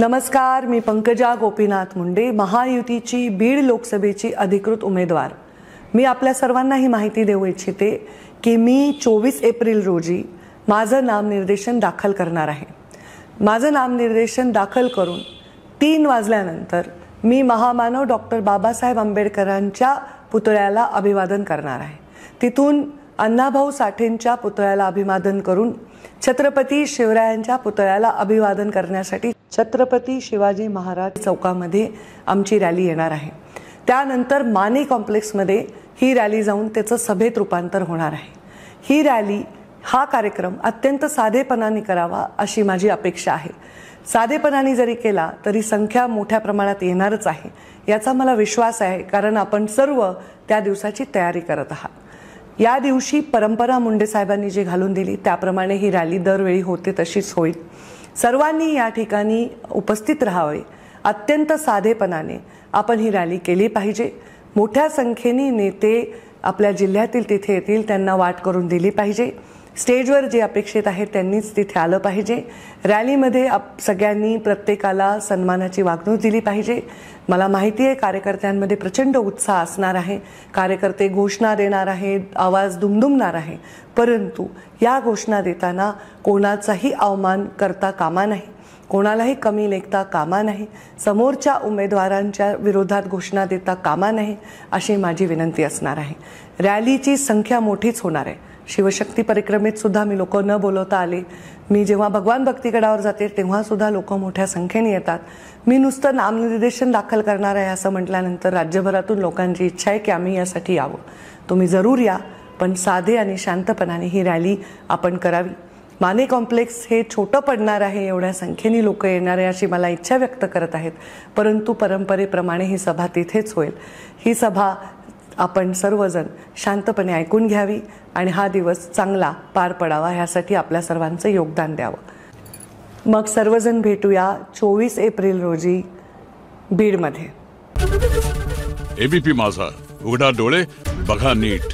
नमस्कार, मी पंकजा गोपीनाथ मुंडे, महायुतीची बीड लोकसभेची अधिकृत उमेदवार। मी आपल्या सर्वांना ही माहिती देऊ इच्छिते की मी 24 एप्रिल रोजी माझं नामनिर्देशन दाखल करणार आहे। माझं नामनिर्देशन दाखल करून 3 वाजल्यानंतर मी महामानव डॉक्टर बाबासाहेब आंबेडकरांच्या पुतळ्याला अभिवादन करणार आहे। तिथून अण्णाभाऊ साठेंच्या पुतळ्याला अभिवादन करून छत्रपती शिवरायांच्या पुतळ्याला अभिवादन करण्यासाठी छत्रपती शिवाजी महाराज चौकामध्ये आमची रॅली येणार आहे। त्यानंतर माने कॉम्प्लेक्समध्ये ही रॅली जाऊन त्याचं सभेत रूपांतर होणार आहे। ही रॅली, हा कार्यक्रम अत्यंत साधेपणाने करावा अशी माझी अपेक्षा आहे। साधेपणाने जरी केला तरी संख्या मोठ्या प्रमाणात येणारच आहे याचा मला विश्वास आहे, कारण आपण सर्व त्या दिवसाची तयारी करत आहात। या दिवशी परंपरा मुंडे साहेबांनी जी घालून दिली त्याप्रमाणे ही रॅली दरवेळी होते तशीच होईल। सर्वांनी या ठिकाणी उपस्थित राहावे, अत्यंत साधेपणाने आपण ही रॅली केली पाहिजे। मोठ्या संख्येने नेते आपल्या जिल्ह्यातील तिथे येतील, त्यांना वाट करून दिली पाहिजे। स्टेजवर जे अपेक्षित आहे त्यांनीच तिथे आलं पाहिजे। रॅलीमध्ये सगळ्यांनी प्रत्येकाला सन्मानाची वागणूक दिली पाहिजे। मला माहिती आहे कार्यकर्त्यांमध्ये प्रचंड उत्साह असणार आहे, कार्यकर्ते घोषणा देणार आहेत, आवाज दुमदुमणार आहे, परंतु या घोषणा देताना कोणाचाही अवमान करता कामा नाही, कोणालाही कमी लेखता कामा नाही, समोरच्या उमेदवारांच्या विरोधात घोषणा देता कामा नाही अशी माझी विनंती असणार आहे। रॅलीची संख्या मोठीच होणार आहे। शिवशक्ती परिक्रमेत सुद्धा मी लोक न बोलवता आले। मी जेव्हा भगवान भक्तीगडावर जाते तेव्हा सुद्धा लोक मोठ्या संख्येने येतात। मी नुसतं नामनिर्देशन दाखल करणार आहे असं म्हटल्यानंतर राज्यभरातून लोकांची इच्छा आहे की आम्ही यासाठी यावं। तुम्ही जरूर या, पण साधे आणि शांतपणाने ही रॅली आपण करावी। माने कॉम्प्लेक्स हे छोटं पडणार आहे, एवढ्या संख्येने लोक येणार आहे अशी मला इच्छा व्यक्त करत आहेत, परंतु परंपरेप्रमाणे ही सभा तिथेच होईल। ही सभा आपण सर्वजण शांतपणे ऐकून घ्यावी आणि हा दिवस चांगला पार पडावा यासाठी आपल्या सर्वांचं योगदान द्यावं। मग सर्वजण भेटूया 24 एप्रिल रोजी बीडमध्ये। एबीपी माझा, उघडा डोळे बघा नीट।